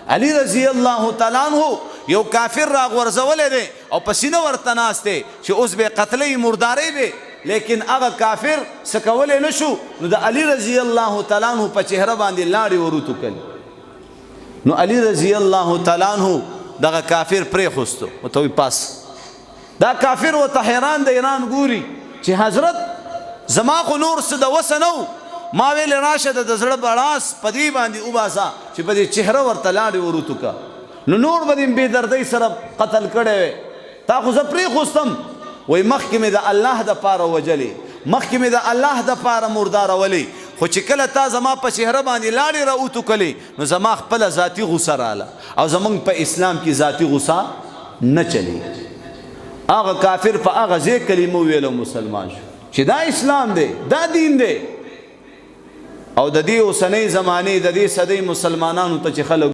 علی رضی الله تعالی عنہ یو کافر را غورځولې دی او پسینه ورته ناست دی چې اوس به قتلې مردارې به، لیکن هغه کافر څه کولی نه شو. نو د علی رضی الله تعالی عنہ په چهره باندې لاړې وروتو کړي. نو علی رضی الله تعالی عنہ دغه کافر پرېښوستو ورته وایي پاس. دا کافر ورته حیران د ایران ګوري چې حضرت زما خو نور څه د وسه نه و، ما ویل راشه د زړه بړاس په دې باندې وباسه چې په دې چهره ورته لاړې وروتو که، نو نور به دې بې دردۍ سره قتل کړی وی، تا خو زه پرېښوستم. وایي مخکې مې د الله دپاره وجلې، مخکې مې د الله دپاره مردارولې، خو چې کله تا زما په چهره باندې لاړې را وټوکلې نو زما خپله ذاتي غوسه راله، او زمونږ په اسلام کې ذاتي غوسه نه چلېږي. هغه کافر په هغه ځای کلمه وویله مسلمان شو چې دا اسلام دی، دا دین دی. او د دې اوسنۍ زمانې د دې صدۍ مسلمانانو ته چې خلک